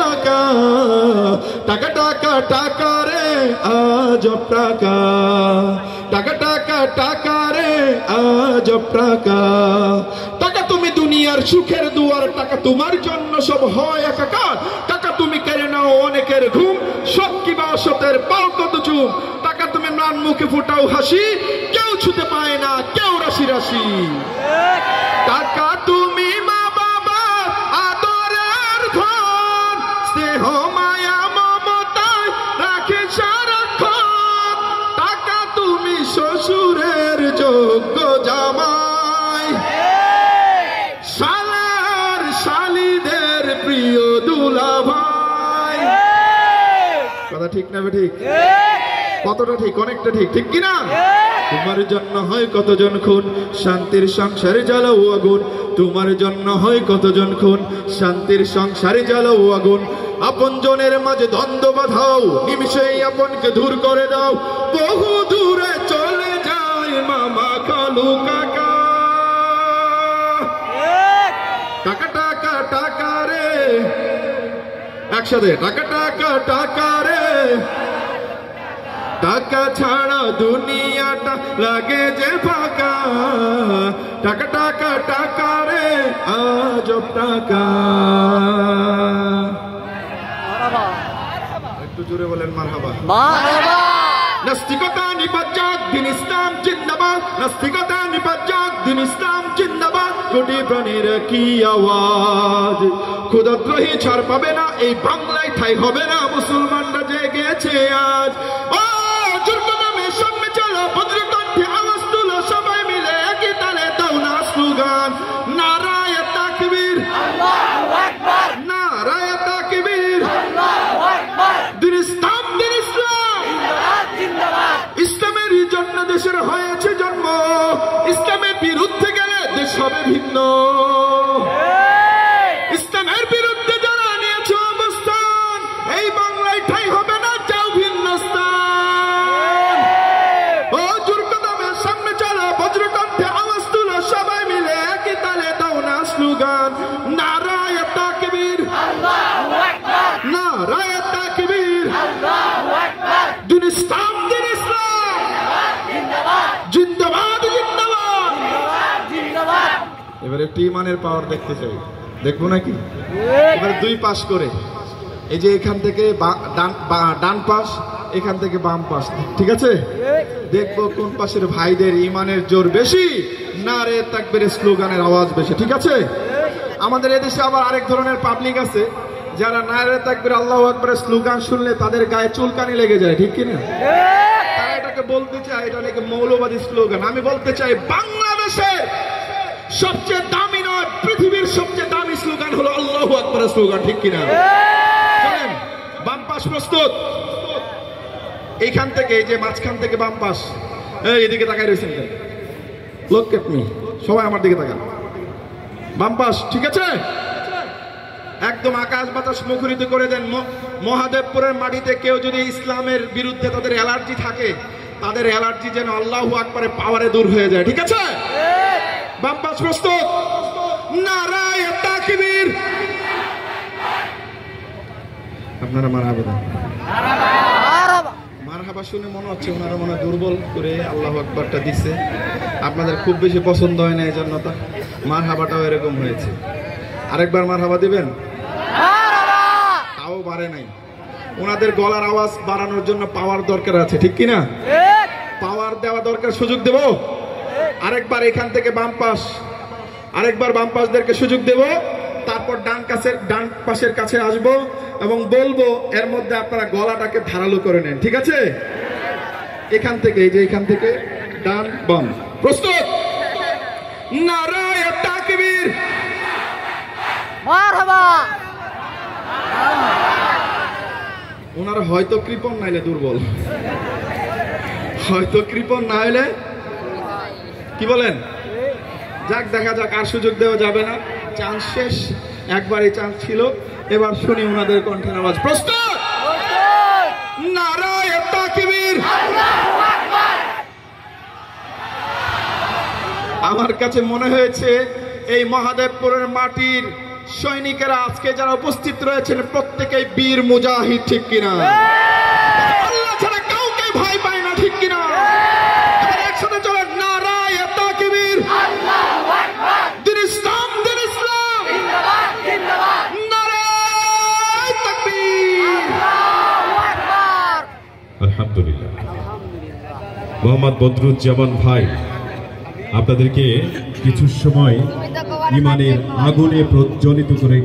ফাঁকা। টাকা টাকা টাকা রে আজব টাকা, টাকা টাকা টাকা রে আজব টাকা। টাকা তুমি দুনিয়ার সুখের দুয়ার, টাকা তোমার জন্য সব হয় একাকার। টাকা তুমি কেড়ে নাও অনেকের ঘুম, সব কিবা সতের পাও কত চুম। টাকা তুমি ম্লান মুখে ফুটাও হাসি, কেউ ছুতে পায় না কেউ রাশি রাশি। টাকা তুমি মা বাবা আদরের ধন, স্নেহ মায়া মমতায় রাখে সারাক্ষণ। টাকা তুমি শ্বশুরের যোগ্য জামাই, শালার শালিদের প্রিয় দুলাভাই। কথা ঠিক না ঠিক? কতটা ঠিক? অনেকটা ঠিক, ঠিক কিনা? তোমার জন্য হয় কতজন খুন, শান্তির সংসারে জ্বালাও আগুন। তোমার জন্য হয় কতজন খুন, শান্তির সংসারে জ্বালাও আগুন। আপন জনের মাঝে দ্বন্দ্ব বাঁধাও, নিমিষেই আপনকে দূর করে দাও। বহু দূরে চলে যায় মামা খালু কাকা। টাকা টাকা টাকা রে, একসাথে টাকা টাকা টাকা রে। টাকা ছাড়া দুনিয়াটা লাগে যে ফাঁকা। টাকা টাকা টাকা রে আজব টাকা। একটু জোরে বলেন মারহাবা। নাস্তিকতা নিপাত দিন ইসলাম জিন্দাবাদ, নাস্তিকতা নিপাত দিন ইসলাম জিন্দাবাদ। কোটি প্রাণীর কি আওয়াজ, ক্ষুধাদ্রোহী ছাড় পাবে না এই বাংলায়, ঠাই হবে না মুসলমানরা জেগেছে আজ। সামনে চলো বজ্রকণ্ঠে আওয়াজ তুলো, সবাই মিলে একই তালে দাও না স্লোগান। নারায়ে তাকবীর, আল্লাহু আকবার, নারায়ে তাকবীর, আল্লাহু আকবার। দিন ইসলাম, দিন ইসলাম জিন্দাবাদ জিন্দাবাদ। ইসলামের জন্য দেশের হয়েছে জন্ম, ইসলামের বিরুদ্ধে গেলে দেশ হবে ভিন্ন। ইসলামের বিরুদ্ধে যারা নিয়েছে অবস্থান, এই বাংলায় ঠাই হবে না, যাও ভিন্ন স্থান। নারায়ে তাকবীর, আল্লাহু আকবার, নারায়ে তাকবীর, আল্লাহু আকবার। দিন ইসলাম, দিন ইসলাম জিন্দাবাদ জিন্দাবাদ জিন্দাবাদ জিন্দাবাদ। এবারে একটি ইমানের পাওয়ার দেখতে চাই, দেখবো নাকি? এবারে দুই পাশ করে, এই যে এখান থেকে ডান পাশ, এখান থেকে বাম পাশ, ঠিক আছে? দেখবো কোন পাশের ভাইদের ইমানের জোর বেশি, নারে তাকবীরের স্লোগানের আওয়াজ বেশি, ঠিক আছে? আমাদের এদেশে আবার আরেক ধরনের পাবলিক আছে যারা নারে তাকবীর আল্লাহু আকবারের স্লোগান শুনলে তাদের গায়ে চুলকানি লেগে যায়, ঠিক কিনা? তারা এটাকে বলতে চায় এটা নাকি মৌলবাদী স্লোগান। আমি বলতে চাই বাংলাদেশের সবচেয়ে দামি নয়, পৃথিবীর সবচেয়ে দামি স্লোগান হলো আল্লাহু আকবারের স্লোগান, ঠিক কিনা? চলেন বাম পাশ প্রস্তুত। এইখান থেকে, এই যে মাঝখান থেকে বাম পাশ, এদিকে তাকাই রয়েছেন, লোক কেটনি, সবাই আমার দিকে তাকান। বাম পাশ, ঠিক আছে? একদম আকাশ বাতাস মুখরিত করে দেন। মহাদেবপুরের মাটিতে কেউ যদি ইসলামের বিরুদ্ধে তাদের অ্যালার্জি থাকে, তাদের অ্যালার্জি যেন আল্লাহু আকবারের পাওয়ারে দূর হয়ে যায়, ঠিক আছে? বাম পাশ প্রস্তুত। নারায়ে তাকবীর। আপনারা মারহাবা দেন। মারহাবা শুনে মনে হচ্ছে ওনারা মনে দুর্বল করে আল্লাহু আকবারটা দিছে, আপনাদের খুব বেশি পছন্দ হয় না, এই জন্য তা মারহাবাটাও এরকম হয়েছে। আরেকবার মারহাবা দিবেন? তাও বাড়ে নাই। ওনাদের গলার আওয়াজ বাড়ানোর জন্য পাওয়ার দরকার আছে, ঠিক কিনা? পাওয়ার দেওয়া দরকার, সুযোগ দেব। আরেকবার এখান থেকে বাম পাশ, আরেকবার বাম পাশদেরকে সুযোগ দেব। তারপর ডান পাশের কাছে আসবো এবং বলবো, এর মধ্যে আপনারা গলাটাকে ধারালো করে নেন, ঠিক আছে? এখান থেকে, এই যে এখান থেকে ডান বাম, প্রস্তুত। নারায়ে তাকবীর, মারহাবা। ওনারা হয়তো কৃপণ নাইলে দুর্বল, হয়তো কৃপণ না হলে কি বলেন? যাক, দেখা যাক, আর সুযোগ দেওয়া যাবে না, চান্স শেষ। একবারই চান্স ছিল, এবার শুনি ওনাদের কণ্ঠের আওয়াজ। প্রস্তুত। নারায়ে তাকবীর, আল্লাহু আকবার। আমার কাছে মনে হয়েছে এই মহাদেবপুরের মাটির সৈনিকেরা আজকে যারা উপস্থিত রয়েছেন প্রত্যেকেই বীর মুজাহিদ, ঠিক কিনা? আল্লাহ ছাড়া কাউকে ভয় পায় না, ঠিক কিনা? একসাথে চলেন, নারায়ে তাকবীর, আল্লাহু আকবার, দিন ইসলাম, দিন ইসলাম, জিন্দাবাদ, জিন্দাবাদ, নারায়ে তাকবীর, আল্লাহু আকবার। আলহামদুলিল্লাহ। মোহাম্মদ বদরুজ্জামান ভাই আপনাদেরকে কিছু সময় ইমানের আগুনে প্রজ্বলিত করে